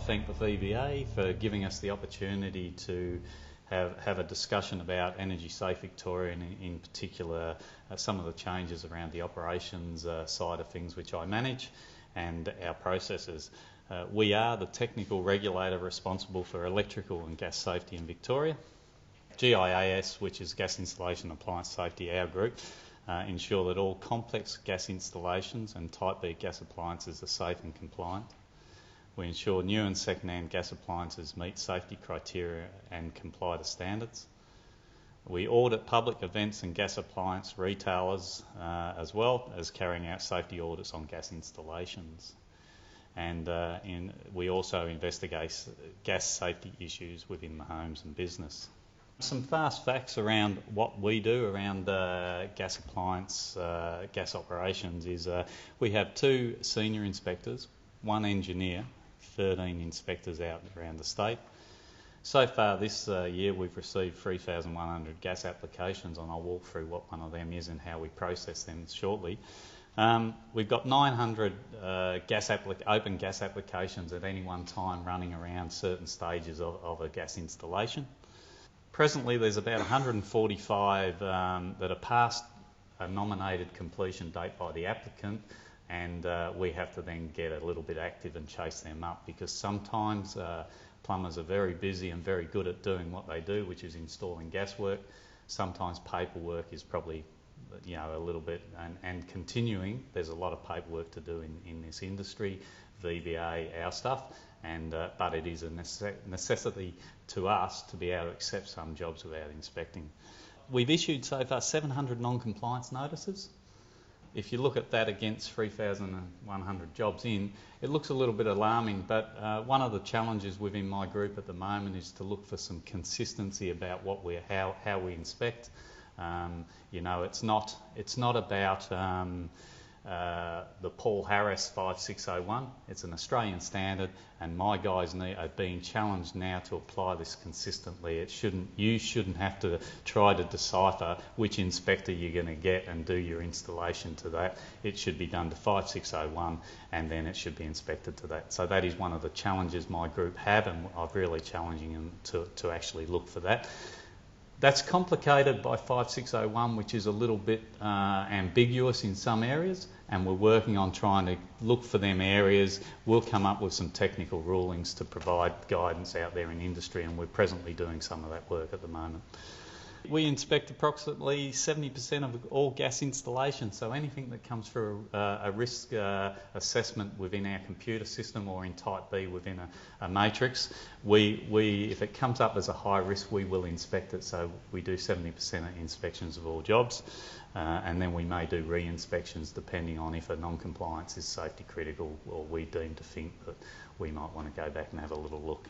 thank the VBA for giving us the opportunity to have a discussion about Energy Safe Victoria, and in particular some of the changes around the operations side of things which I manage and our processes. We are the technical regulator responsible for electrical and gas safety in Victoria. GIAS, which is Gas Installation Appliance Safety, our group, ensure that all complex gas installations and Type B gas appliances are safe and compliant. We ensure new and second-hand gas appliances meet safety criteria and comply to standards. We audit public events and gas appliance retailers as well as carrying out safety audits on gas installations. And we also investigate gas safety issues within the homes and business. Some fast facts around what we do around gas appliance, gas operations is we have 2 senior inspectors, 1 engineer, 13 inspectors out around the state. So far this year we've received 3,100 gas applications, and I'll walk through what one of them is and how we process them shortly. We've got 900 open gas applications at any one time running around certain stages of a gas installation. Presently there's about 145 that are past a nominated completion date by the applicant, and we have to then get a little bit active and chase them up, because sometimes plumbers are very busy and very good at doing what they do, which is installing gas work. Sometimes paperwork is probably a little bit, and continuing, there's a lot of paperwork to do in this industry, VBA, our stuff, and but it is a necessity to us to be able to accept some jobs without inspecting. We've issued so far 700 non-compliance notices. If you look at that against 3,100 jobs in, it looks a little bit alarming, but one of the challenges within my group at the moment is to look for some consistency about how we inspect. It's not about the Paul Harris 5601. It's an Australian standard, and my guys are being challenged now to apply this consistently. You shouldn't have to try to decipher which inspector you're going to get and do your installation to that. It should be done to 5601, and then it should be inspected to that. So that is one of the challenges my group have, and I'm really challenging them to actually look for that. That's complicated by 5601, which is a little bit ambiguous in some areas, and we're working on trying to look for them areas. We'll come up with some technical rulings to provide guidance out there in industry, and we're presently doing some of that work at the moment. We inspect approximately 70% of all gas installations, so anything that comes through a risk assessment within our computer system or in Type B within a matrix, if it comes up as a high risk, we will inspect it. So we do 70% of inspections of all jobs, and then we may do re-inspections depending on if a non-compliance is safety critical, or we deem to think that we might want to go back and have a little look.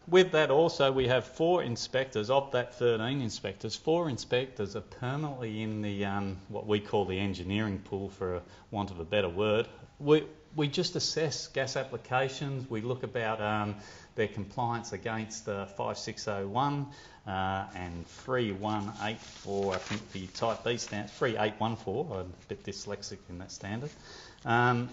With that also, we have 4 inspectors. Of that 13 inspectors, 4 inspectors are permanently in the what we call the engineering pool, for want of a better word. We just assess gas applications. We look about their compliance against 5601 and 3184, I think the Type B stands, 3814, I'm a bit dyslexic in that standard,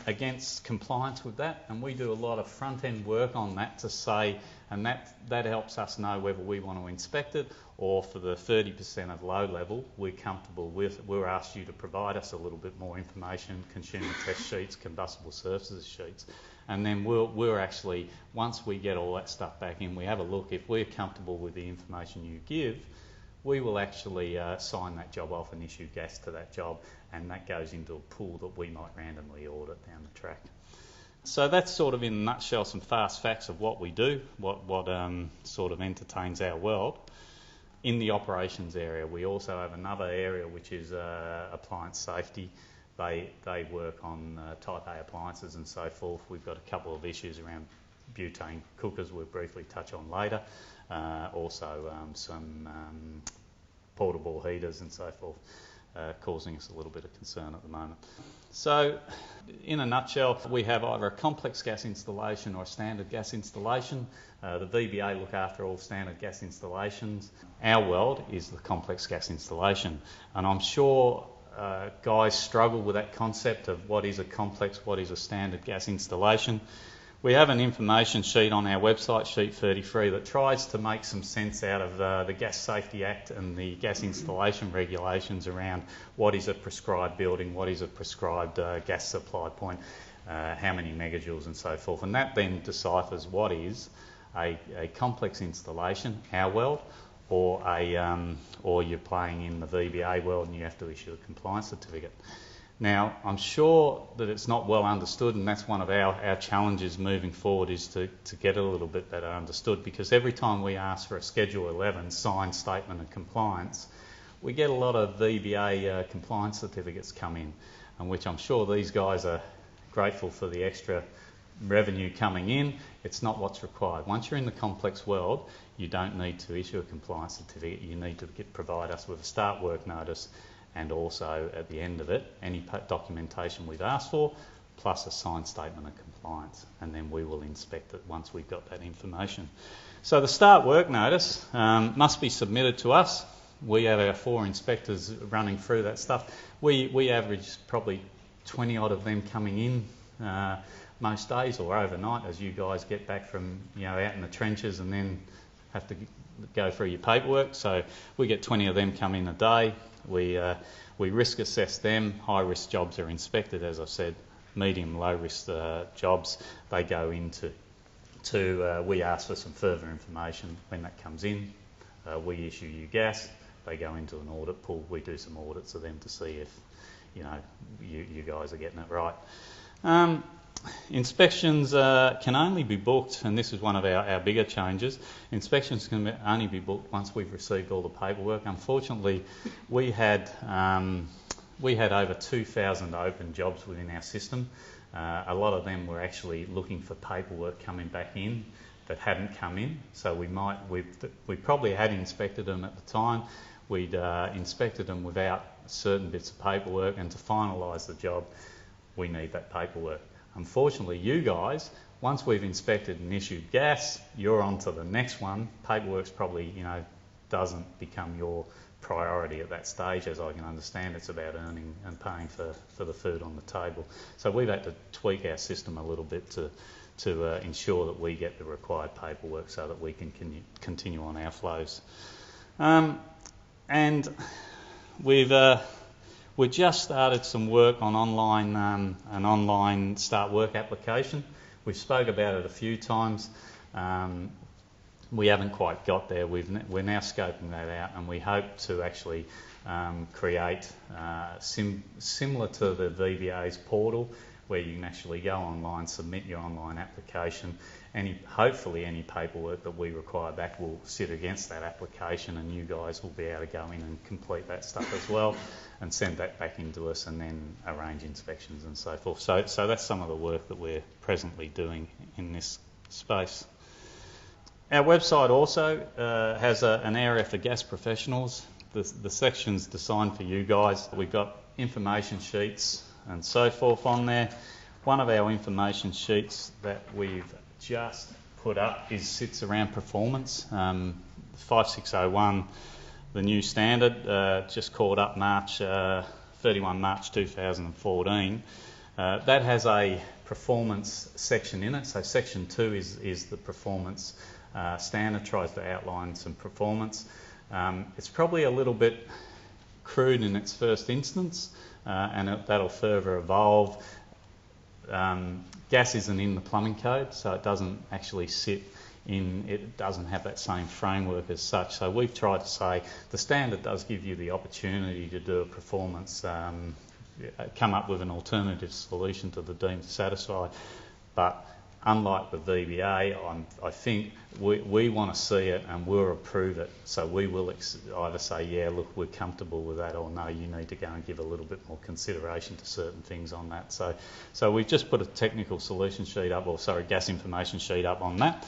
against compliance with that, and we do a lot of front-end work on that to say, and that helps us know whether we want to inspect it, or for the 30% of low level we're comfortable with, we'll ask you to provide us a little bit more information, consumer test sheets, combustible surfaces sheets, and then we're actually, once we get all that stuff back in, we have a look. If we're comfortable with the information you give, we will actually sign that job off and issue gas to that job, and that goes into a pool that we might randomly audit down the track. So that's sort of in a nutshell some fast facts of what we do, what sort of entertains our world. In the operations area, we also have another area which is appliance safety. They work on Type A appliances and so forth. We've got a couple of issues around butane cookers we'll briefly touch on later. Also some portable heaters and so forth, causing us a little bit of concern at the moment. So in a nutshell, we have either a complex gas installation or a standard gas installation. The VBA look after all standard gas installations. Our world is the complex gas installation, and I'm sure guys struggle with that concept of what is a complex, what is a standard gas installation. we have an information sheet on our website, sheet 33, that tries to make some sense out of the Gas Safety Act and the gas installation regulations around what is a prescribed building, what is a prescribed gas supply point, how many megajoules and so forth. And that then deciphers what is a complex installation, our world, or you're playing in the VBA world and you have to issue a compliance certificate. Now, I'm sure that it's not well understood, and that's one of our challenges moving forward, is to get it a little bit better understood, because every time we ask for a Schedule 11 signed statement of compliance, we get a lot of VBA compliance certificates come in, and which I'm sure these guys are grateful for the extra revenue coming in. It's not what's required. Once you're in the complex world, you don't need to issue a compliance certificate. You need to provide us with a start work notice, and also at the end of it, any documentation we've asked for, plus a signed statement of compliance, and then we will inspect it once we've got that information. So the start work notice must be submitted to us. We have our 4 inspectors running through that stuff. We average probably 20 odd of them coming in most days, or overnight, as you guys get back from out in the trenches and then have to go through your paperwork. So we get 20 of them come in a day. We risk assess them. High risk jobs are inspected, as I said. Medium, low risk jobs, they go into we ask for some further information when that comes in. We issue you gas. They go into an audit pool. We do some audits of them to see if you guys are getting it right. Inspections can only be booked, and this is one of our bigger changes. Inspections can only be booked once we've received all the paperwork. Unfortunately, we had over 2,000 open jobs within our system. A lot of them were actually looking for paperwork coming back in that hadn't come in. So we probably had inspected them at the time. We'd inspected them without certain bits of paperwork, and to finalise the job, we need that paperwork. Unfortunately, you guys, once we've inspected and issued gas, you're on to the next one. Paperwork's probably, doesn't become your priority at that stage. As I can understand, it's about earning and paying for the food on the table. So we've had to tweak our system a little bit to ensure that we get the required paperwork so that we can continue on our flows. And we just started some work on an online start work application. We've spoke about it a few times. We haven't quite got there. We're now scoping that out, and we hope to actually create similar to the VBA's portal, where you can actually go online, submit your online application. Hopefully any paperwork that we require back will sit against that application, and you guys will be able to go in and complete that stuff as well and send that back into us, and then arrange inspections and so forth. So that's some of the work that we're presently doing in this space. Our website also has an area for gas professionals. The section's designed for you guys. We've got information sheets and so forth on there. One of our information sheets that we've just put up sits around performance. 5601, the new standard, just called up 31 March 2014. That has a performance section in it. So section 2 is the performance standard, tries to outline some performance. It's probably a little bit crude in its first instance, and that'll further evolve. Gas isn't in the plumbing code, so it doesn't actually it doesn't have that same framework as such. So we've tried to say the standard does give you the opportunity to do a performance, come up with an alternative solution to the deemed to satisfy, but unlike the VBA, I think we want to see it and we'll approve it. So we will either say, yeah, look, we're comfortable with that, or no, you need to go and give a little bit more consideration to certain things on that. So we've just put a technical solution sheet up, gas information sheet up on that.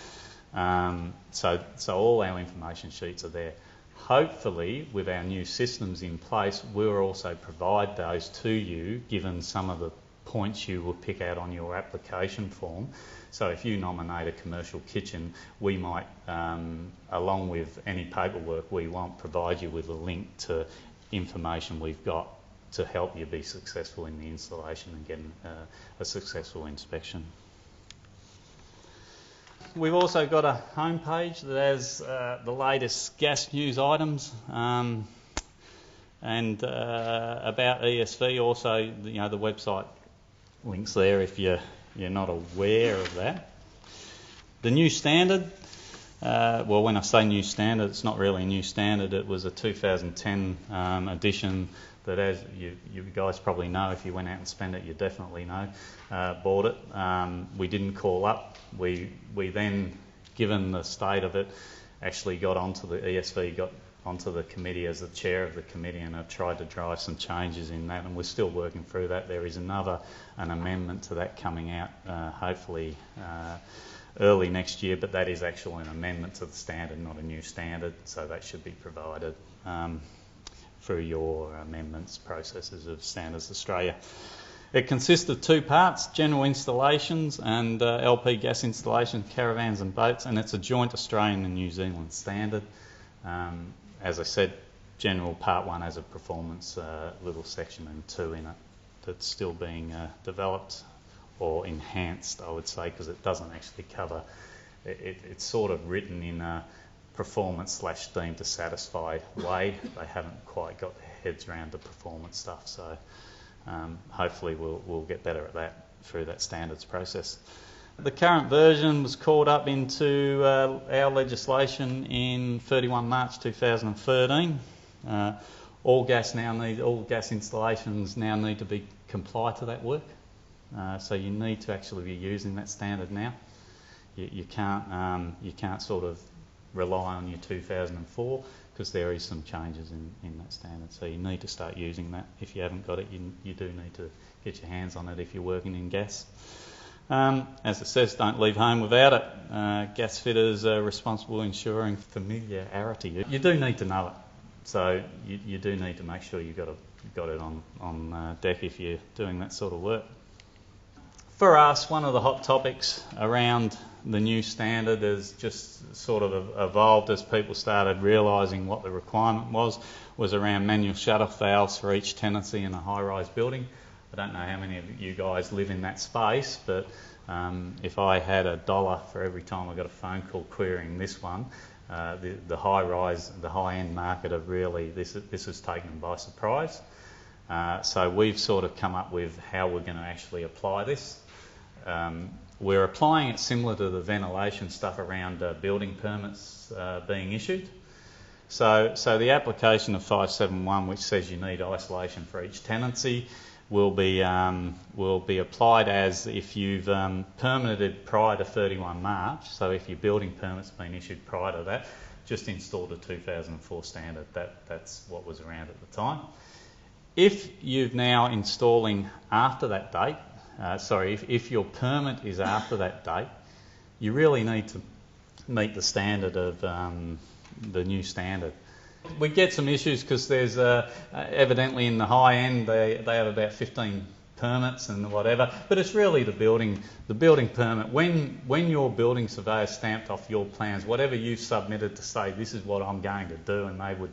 So all our information sheets are there. Hopefully, with our new systems in place, we'll also provide those to you, given some of the points you will pick out on your application form. So if you nominate a commercial kitchen, we might, along with any paperwork we want, provide you with a link to information we've got to help you be successful in the installation and get a successful inspection. We've also got a homepage that has the latest gas news items and about ESV. Also, the website links there if you're not aware of that. The new standard. Well, when I say new standard, it's not really a new standard. It was a 2010 edition that, as you guys probably know, if you went out and spent it, you definitely know, bought it. We didn't call up. We then, given the state of it, actually got onto the committee as the chair of the committee, and I've tried to drive some changes in that, and we're still working through that. There is an amendment to that coming out, hopefully early next year, but that is actually an amendment to the standard, not a new standard, so that should be provided through your amendments processes of Standards Australia. It consists of two parts: general installations and LP gas installations, caravans and boats, and it's a joint Australian and New Zealand standard. As I said, general part 1 has a performance little section and 2 in it that's still being developed or enhanced, I would say, because it doesn't actually cover. It's sort of written in a performance/deemed to satisfy way. They haven't quite got their heads around the performance stuff, so hopefully we'll get better at that through that standards process. The current version was called up into our legislation in 31 March 2013. All gas installations now need to comply to that work. So you need to actually be using that standard now. You can't sort of rely on your 2004 because there is some changes in that standard. So you need to start using that. If you haven't got it, you do need to get your hands on it if you're working in gas. As it says, don't leave home without it. Gas fitters are responsible ensuring familiarity. You do need to know it. So you do need to make sure you've got it on deck if you're doing that sort of work. For us, one of the hot topics around the new standard has just sort of evolved as people started realising what the requirement was around manual shut-off valves for each tenancy in a high-rise building. I don't know how many of you guys live in that space, but if I had $1 for every time I got a phone call querying this one, the high-rise, the high-end market have really, this has taken them by surprise. So we've sort of come up with how we're going to actually apply this. We're applying it similar to the ventilation stuff around building permits being issued. So the application of 571, which says you need isolation for each tenancy, will be applied as if you've permitted prior to 31 March. So if your building permit's been issued prior to that, just install the 2004 standard. That's what was around at the time. If you've now installing after that date, if your permit is after that date, you really need to meet the standard of the new standard. We get some issues because there's evidently in the high end they have about 15 permits and whatever, but it's really the building permit. When your building surveyor stamped off your plans, whatever you submitted to say this is what I'm going to do, and they would,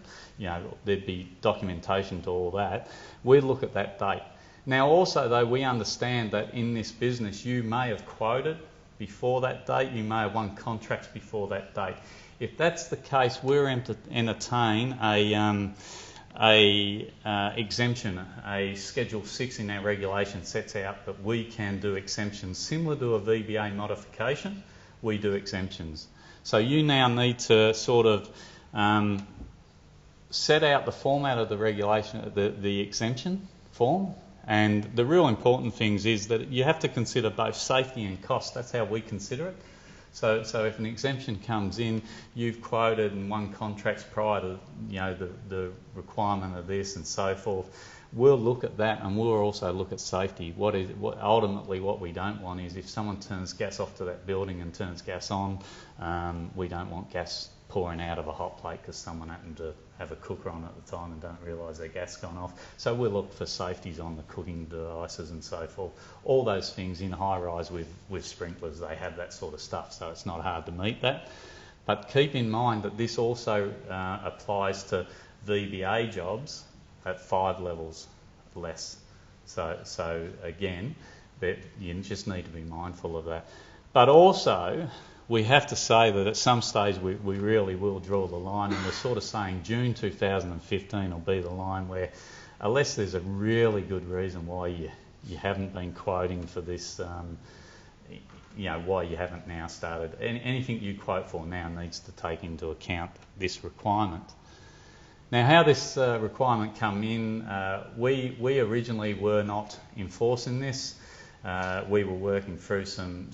there'd be documentation to all that. We look at that date. Now also though, we understand that in this business you may have quoted before that date, you may have won contracts before that date. If that's the case, we're entertain a exemption. A Schedule 6 in our regulation sets out that we can do exemptions similar to a VBA modification. We do exemptions. So you now need to sort of set out the format of the regulation, the exemption form. And the real important things is that you have to consider both safety and cost. That's how we consider it. So if an exemption comes in, you've quoted and won contracts prior to the requirement of this and so forth. We'll look at that, and we'll also look at safety. Ultimately what we don't want is if someone turns gas off to that building and turns gas on, we don't want gas pouring out of a hot plate because someone happened to have a cooker on at the time and don't realise their gas gone off. So we'll look for safeties on the cooking devices and so forth. All those things in high rise with sprinklers, they have that sort of stuff, so it's not hard to meet that. But keep in mind that this also applies to VBA jobs at 5 levels less. So again, you just need to be mindful of that. But also, we have to say that at some stage we really will draw the line, and we're sort of saying June 2015 will be the line where, unless there's a really good reason why you haven't been quoting for this, why you haven't now started. Anything you quote for now needs to take into account this requirement. Now, how this requirement come in, we originally were not enforcing this. We were working through some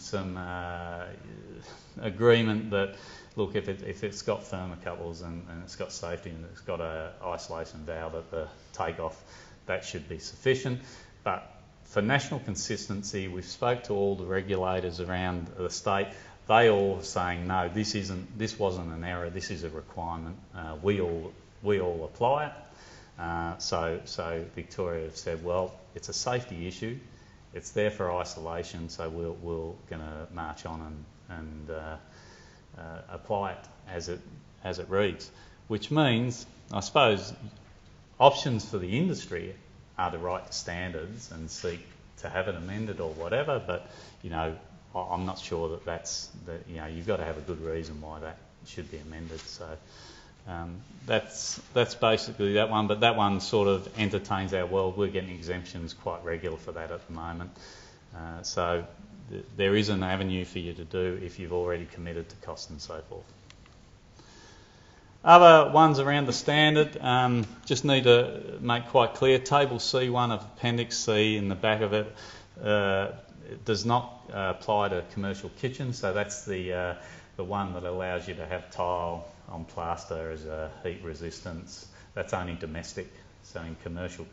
agreement that, look, if it's got thermocouples and it's got safety and it's got a isolation valve at the takeoff, that should be sufficient. But for national consistency, we've spoke to all the regulators around the state. They all are saying, no, this wasn't an error. This is a requirement. We all apply it. So Victoria have said, well, it's a safety issue. It's there for isolation, so we're going to march on and apply it as it reads. Which means, I suppose, options for the industry are to write the standards and seek to have it amended or whatever. But I'm not sure that you've got to have a good reason why that should be amended. So. That's basically that one, but that one sort of entertains our world. We're getting exemptions quite regular for that at the moment. So there is an avenue for you to do if you've already committed to cost and so forth. Other ones around the standard, just need to make quite clear, Table C1 of Appendix C in the back of it, it does not apply to commercial kitchens, so that's the one that allows you to have tile on plaster as a heat resistance. That's only domestic, so in commercial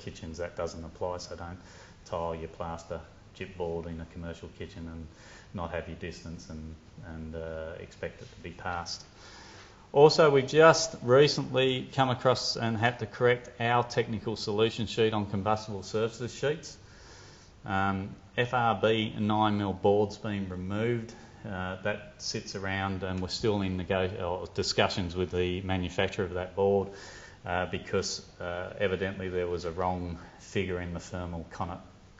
kitchens that doesn't apply, so don't tile your plaster chipboard in a commercial kitchen and not have your distance and expect it to be passed. Also, we just recently come across and had to correct our technical solution sheet on combustible surfaces sheets. FRB 9mm boards being removed. That sits around, and we're still in discussions with the manufacturer of that board because evidently there was a wrong figure in the thermal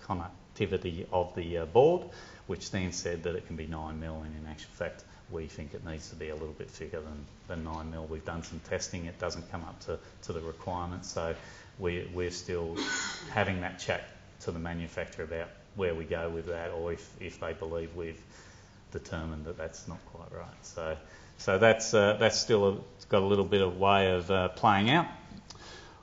conductivity of the board, which then said that it can be 9mm, and in actual fact we think it needs to be a little bit thicker than 9mm. We've done some testing, it doesn't come up to the requirements, so we're still having that chat to the manufacturer about where we go with that, or if they believe we've determined that that's not quite right. So that's still got a little bit of way of playing out.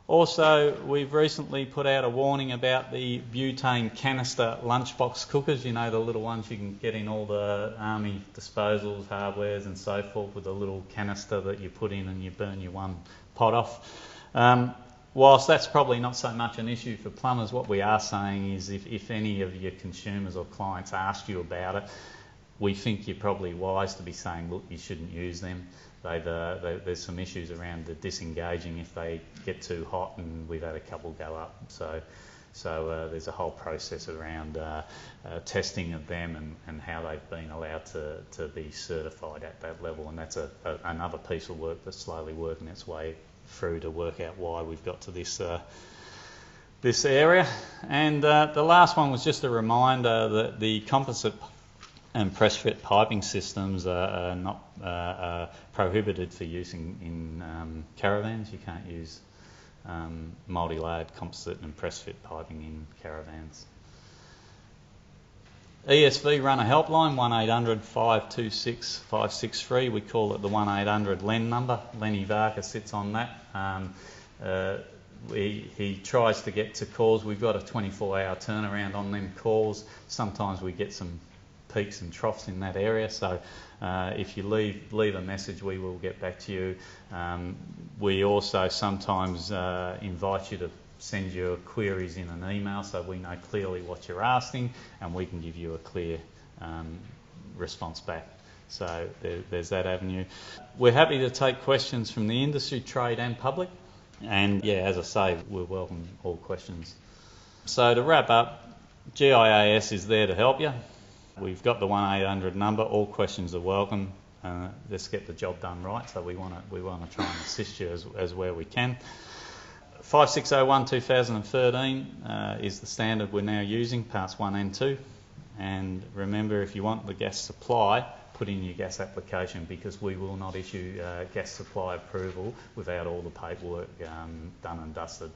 Also, we've recently put out a warning about the butane canister lunchbox cookers, the little ones you can get in all the army disposals, hardwares and so forth, with a little canister that you put in and you burn your one pot off. Whilst that's probably not so much an issue for plumbers, what we are saying is if any of your consumers or clients ask you about it, we think you're probably wise to be saying, look, you shouldn't use them. There's some issues around the disengaging if they get too hot, and we've had a couple go up. So there's a whole process around testing of them and how they've been allowed to be certified at that level, and that's another piece of work that's slowly working its way through to work out why we've got to this area. And the last one was just a reminder that the composite and press fit piping systems are not prohibited for use in caravans. You can't use multi-layered composite and press fit piping in caravans. ESV run a helpline, 1800 526 563. We call it the 1800 Len number. Lenny Varka sits on that. He tries to get to calls. We've got a 24-hour turnaround on them calls. Sometimes we get some peaks and troughs in that area, so if you leave a message, we will get back to you. We also sometimes invite you to send your queries in an email so we know clearly what you're asking and we can give you a clear response back. So there's that avenue. We're happy to take questions from the industry, trade and public, and as I say, we welcome all questions. So to wrap up, GIAS is there to help you. We've got the 1800 number. All questions are welcome. Let's get the job done right. So we want to try and assist you as where we can. 5601 2013 is the standard we're now using, parts 1 and 2. And remember, if you want the gas supply, put in your gas application, because we will not issue gas supply approval without all the paperwork done and dusted.